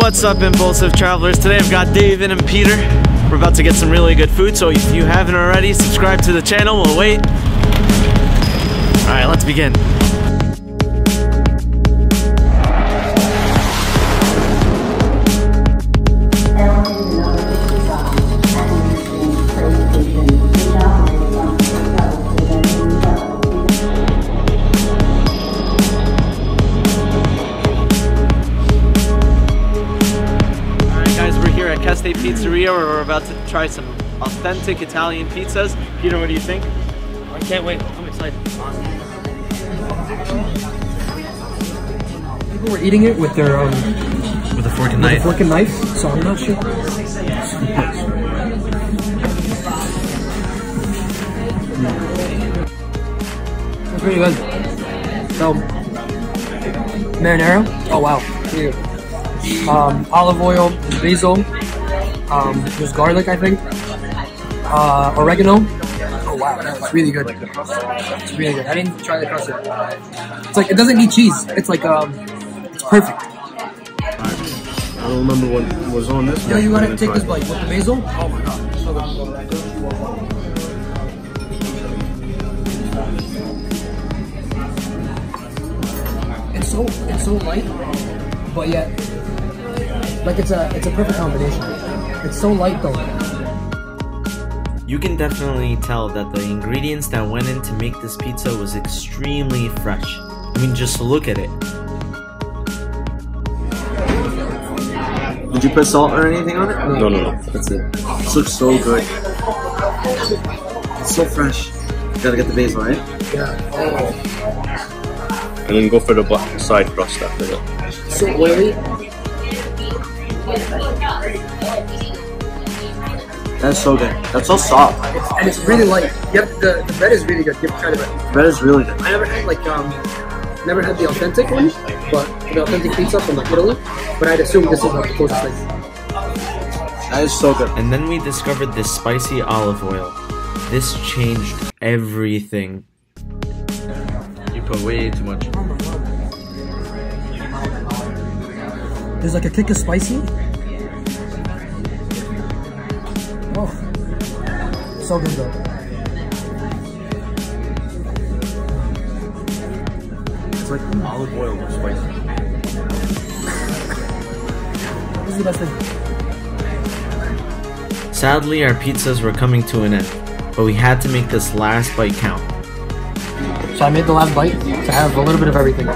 What's up, Impulsive Travelers? Today I've got David and Peter. We're about to get some really good food, so if you haven't already, subscribe to the channel. We'll wait. Alright, let's begin. Kesté Pizzeria, where we're about to try some authentic Italian pizzas. Peter, what do you think? I can't wait. I'm excited. People were eating it with their with a fork and knife. Fork and knife. So I'm not sure. It's pretty good. So marinara. Oh wow. Here. Olive oil, basil. There's garlic, I think. Oregano. Oh wow, that's really good. It's really good. I didn't try the crust yet. It's like, it doesn't need cheese. It's like, it's perfect. I don't remember what was on this. Yeah, you gotta take this bite with the basil. Oh my god, so good. It's so light, but yet, like it's a perfect combination. It's so light though. You can definitely tell that the ingredients that went in to make this pizza was extremely fresh. I mean, just look at it. Did you put salt or anything on it? No. That's it. This looks so good. It's so fresh. You gotta get the basil, right? Yeah. And then go for the side crust after that. So oily. That's so good. That's so soft. And it's really light. Yep, the bread is really good. You have to try the bread. Bread is really good. I never had never had the authentic one, but the authentic pizza from like Italy. But I'd assume this is like the closest thing. That is so good. And then we discovered this spicy olive oil. This changed everything. You put way too much. There's like a kick of spicy. Oh, so good though. It's like olive oil with spicy. This is the best thing. Sadly, our pizzas were coming to an end, but we had to make this last bite count. So I made the last bite to have a little bit of everything.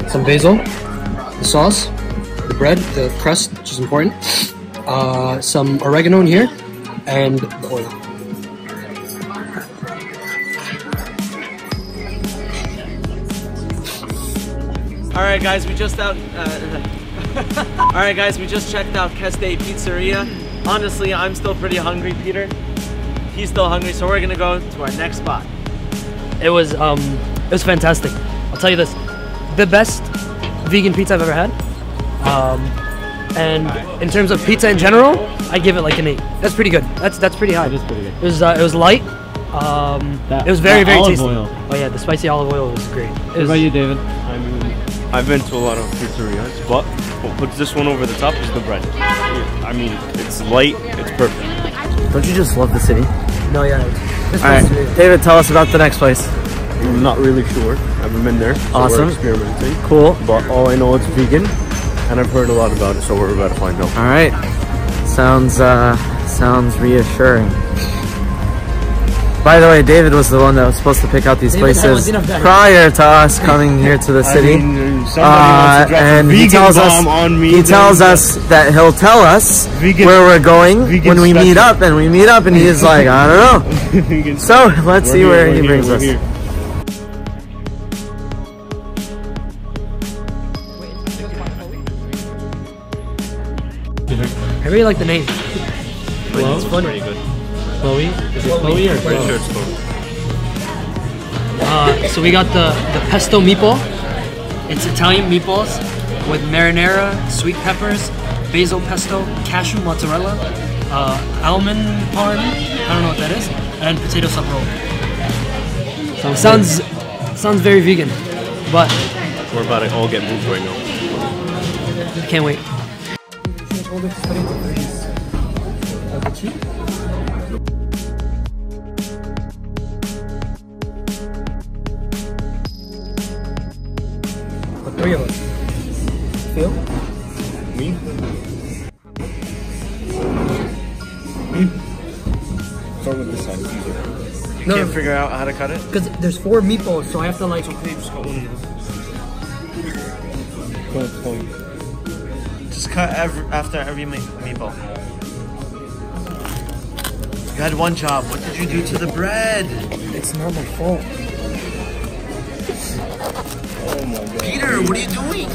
Some basil, the sauce, the bread, the crust, which is important, some oregano in here, and the oil. Alright guys, we just checked out Kesté Pizzeria. Honestly, I'm still pretty hungry, Peter. He's still hungry, so we're gonna go to our next spot. It was fantastic. I'll tell you this, the best vegan pizza I've ever had. And in terms of pizza in general, I give it like an 8. That's pretty good. That's pretty high. It is pretty good. It was light. It was very tasty. Oil. Oh yeah, the spicy olive oil was great. What about you, David? I've been to a lot of pizzerias, but what puts this one over the top is the bread. I mean, it's light, it's perfect. Don't you just love the city? No, yeah. Alright, David, tell us about the next place. I'm not really sure. I haven't been there. So awesome. We're experimenting. Cool. But all I know it's vegan, and I've heard a lot about it, so we're about to find out. Alright. Sounds reassuring. By the way, David was the one that was supposed to pick out these places prior to us coming here to the city. And he tells us that he'll tell us where we're going when we meet up, and we meet up, and he's like, I don't know. So let's see where he brings us. I really like the name. Chloe? It's funny. Pretty good. Chloe? Is it Chloe or Pretty Chloe? sure it's Chloe. So we got the pesto meatball. It's Italian meatballs with marinara, sweet peppers, basil pesto, cashew mozzarella, almond parm, I don't know what that is, and potato sub roll. Sounds very vegan, but We're about to all get moved right now. I can't wait. told her to put into threes. Did she? The three of us. Feel? Me? Start with this side. You can't figure out how to cut it? Because there's 4 meatballs, so I have to like... Just cut one of them. Just cut after every meatball. You had one job. What did you do to the bread? It's not my fault. Oh my god. Peter, what are you doing?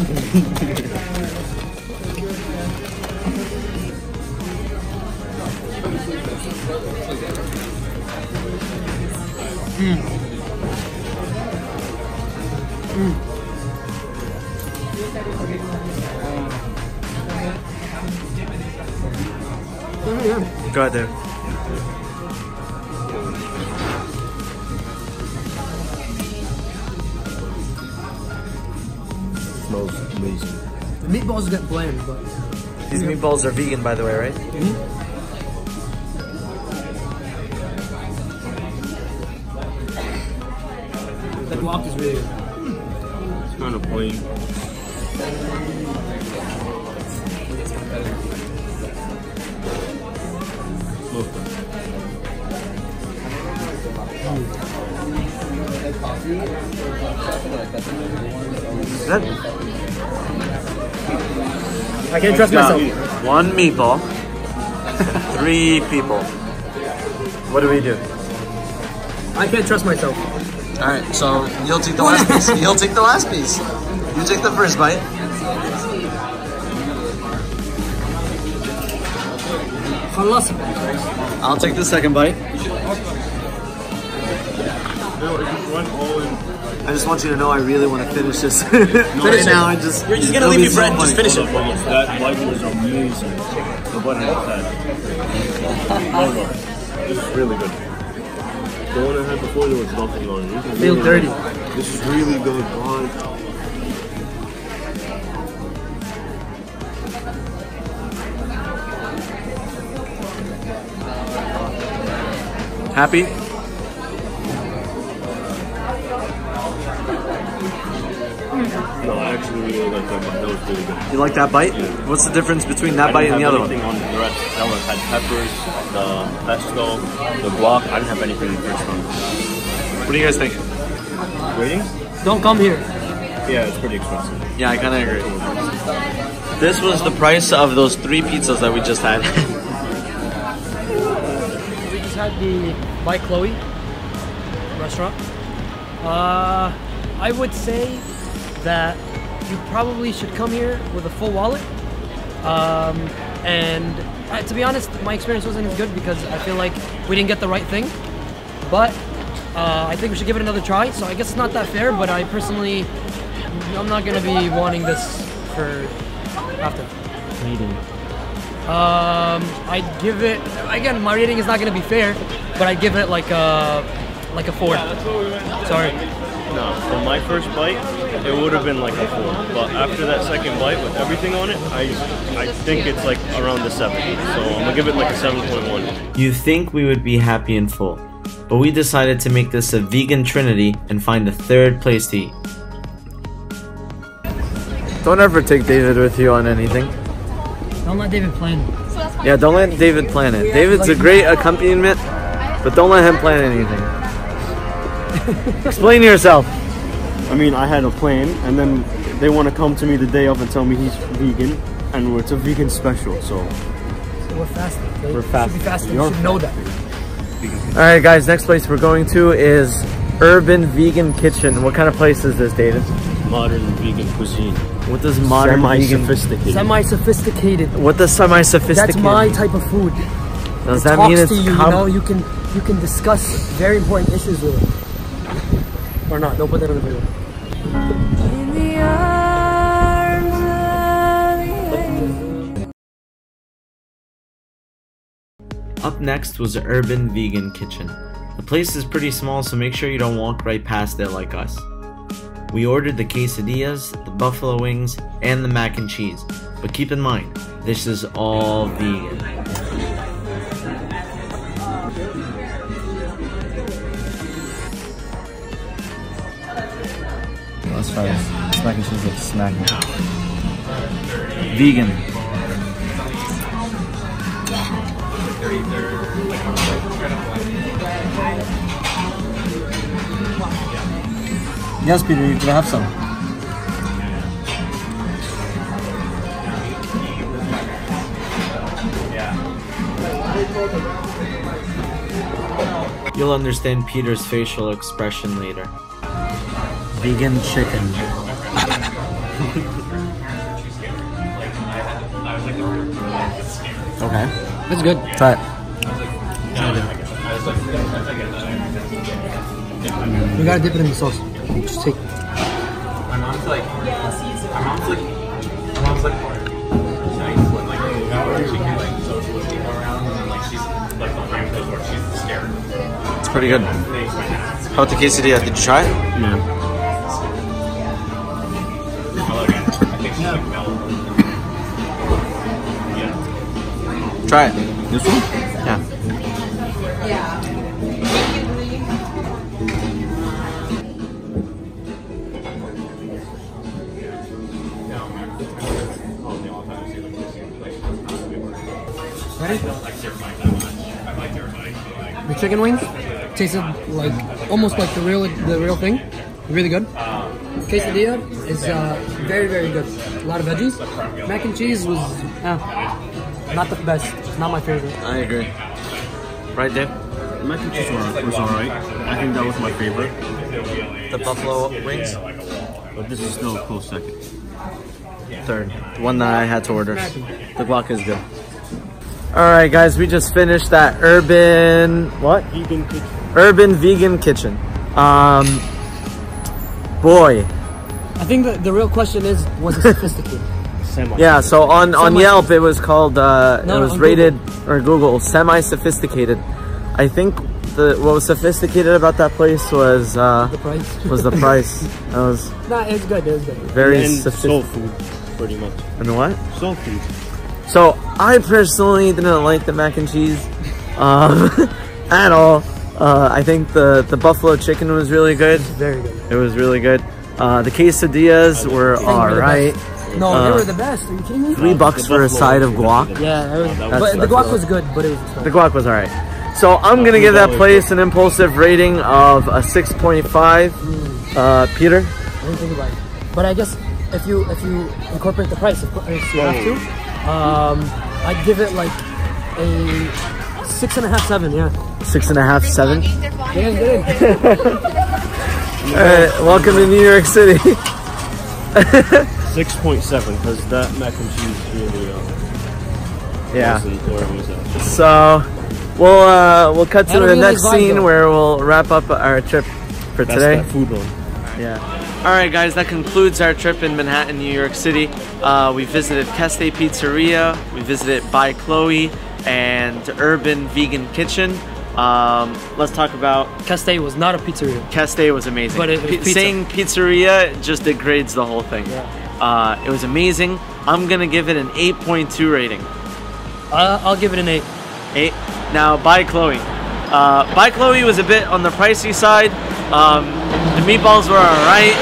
Go ahead there. Smells amazing. The meatballs get bland, but... These meatballs are vegan, by the way, right? The guac is really good. It's kind of plain. I can't trust myself. 1 meatball. 3 people. What do we do? I can't trust myself. Alright, so you'll take the last piece. You'll take the last piece. You take the first bite. I'll take the second bite. I just want you to know I really want to finish this. Finish it now. You're just gonna leave me bread. Just finish it. That bite was amazing. The butter that. This is really good. The one I had before, there was nothing on it. I feel dirty. This is really good. Happy? No, I actually really like that bite. That was really good. You like that bite? Yeah. What's the difference between that bite and the other one? On the rest. That one had peppers, the pesto, the guac. I didn't have anything in the first one. What do you guys think? Rating? Don't come here. Yeah, it's pretty expensive. Yeah, I kind of agree. This was the price of those 3 pizzas that we just had. We just had the by Chloe restaurant. I would say that you probably should come here with a full wallet. And to be honest, my experience wasn't as good because I feel like we didn't get the right thing. But I think we should give it another try. So I guess it's not that fair, but I personally, I'm not gonna be wanting this for after. Rating. I'd give it, again, my rating is not gonna be fair, but I'd give it like a 4. Sorry. No, for my first bite, it would have been like a 4. But after that second bite with everything on it, I think it's like around the 7. So I'm gonna give it like a 7.1. You'd think we would be happy and full, but we decided to make this a vegan trinity and find a 3rd place to eat. Don't ever take David with you on anything. Don't let David plan. Yeah, don't let David plan it. David's a great accompaniment, but don't let him plan anything. Explain yourself. I mean, I had a plan, and then they want to come to me the day of and tell me he's vegan, and it's a vegan special, so... We're fasting. Okay? We're fasting. We should be fasting. You should know that. Alright guys, next place we're going to is Urban Vegan Kitchen. What kind of place is this, David? Modern vegan cuisine. What does modern vegan... Semi-sophisticated. What does semi-sophisticated? That's my type of food. Does it that talks mean it's to you, you know, you can discuss very important issues with it. Or not, don't put that on the video. Up next was the Urban Vegan Kitchen. The place is pretty small, so make sure you don't walk right past it like us. We ordered the quesadillas, the buffalo wings, and the mac and cheese. But keep in mind, this is all vegan. Let's try this. This mac and cheese looks smacking. Vegan. Yes, Peter, you can have some. You'll understand Peter's facial expression later. Vegan chicken. Okay. It's good. Try it. You gotta dip it in the sauce. Just take. My mom's like nice when like she can like socially go around and like she's like the family where she's scared. It's pretty good. How about the quesadilla? Did you try it? Yeah. Try it. This one? Yeah. Ready? The chicken wings tasted like almost like the real thing. Really good. Quesadilla is very good. A lot of veggies. Mac and cheese was not the best. It's not my favorite. I agree. Right, Dave? Mac and cheese was alright. I think that was my favorite. The buffalo wings? But this is still a close second. Third. The one that I had to order. The guac is good. Alright guys, we just finished that urban... What? Vegan kitchen. Urban vegan kitchen. Boy. I think the real question is, was it sophisticated? Yeah, so on Yelp it was called, it was rated, Google. or Google, semi-sophisticated. I think what was sophisticated about that place was The price. the price. That was Nah, it's good. It was good. very And soul sophisticated. food, pretty much. And what? Soul food. So I personally didn't like the mac and cheese at all. I think the buffalo chicken was really good. Very good. It was really good. The quesadillas were alright. No, they were the best. Are you kidding me? $3 for a side of guac. Yeah, That's but the guac was good, but it was expensive. The guac was alright. So I'm gonna give that place an impulsive rating of a 6.5. Peter? I didn't think about it. But I guess if you incorporate the price, if you have to, I'd give it like a 6.5, 7. Yeah. 6.5, 7. Get in. Welcome to New York City. 6.7, because that mac and cheese really Yeah. wasn't where it was at. So we'll cut to the really next like scene though. where we'll wrap up our trip for That's today. that food one. Yeah. All right, guys, that concludes our trip in Manhattan, New York City. We visited Kesté Pizzeria, we visited By Chloe, and Urban Vegan Kitchen. Let's talk about Kesté was not a pizzeria. Kesté. Was amazing. But it was pizza. Saying pizzeria just degrades the whole thing. Yeah. It was amazing. I'm gonna give it an 8.2 rating. I'll give it an 8. 8. Now, By Chloe. By Chloe was a bit on the pricey side. The meatballs were alright.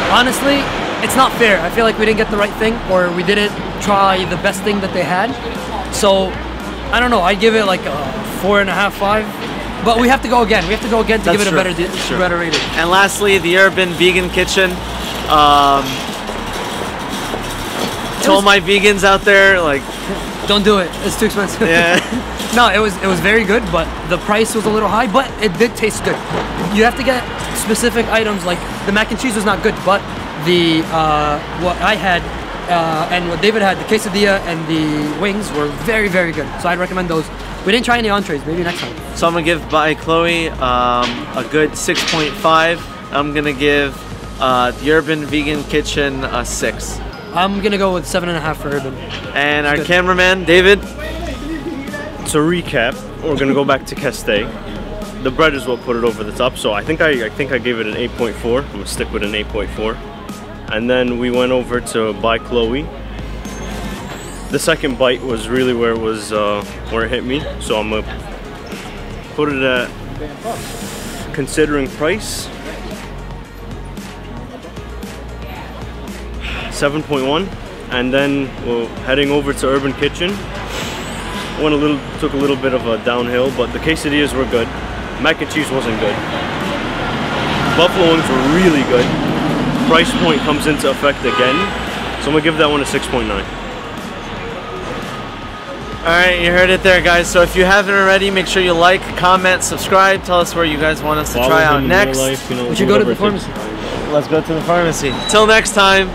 Honestly, it's not fair. I feel like we didn't get the right thing, or we didn't try the best thing that they had. So, I don't know. I'd give it like a 4.5, 5. But we have to go again. We have to go again to give it a better rating. And lastly, the Urban Vegan Kitchen. To all my vegans out there, like, don't do it. It's too expensive. yeah. No, it was very good, but the price was a little high. But it did taste good. You have to get specific items. Like the mac and cheese was not good, but the what I had and what David had, the quesadilla and the wings were very good. So I'd recommend those. We didn't try any entrees. Maybe next time. So I'm gonna give By Chloe a good 6.5. I'm gonna give the Urban Vegan Kitchen a 6. I'm gonna go with 7.5 for Urban. And our cameraman, David. To recap, we're gonna go back to Kesté. The bread is what put it over the top, so I think I gave it an 8.4. I'm gonna stick with an 8.4. And then we went over to By Chloe. the second bite was really where it was, where it hit me. So I'm gonna put it at, considering price, 7.1. And then we're heading over to Urban Kitchen. Took a little bit of a downhill, but the quesadillas were good. Mac and cheese wasn't good. Buffalo wings were really good. Price point comes into effect again, so I'm gonna give that one a 6.9. Alright, you heard it there, guys. So if you haven't already, make sure you like, comment, subscribe. Tell us where you guys want us to try out next. Life, you know, We should go to the pharmacy. Let's go to the pharmacy. Till next time.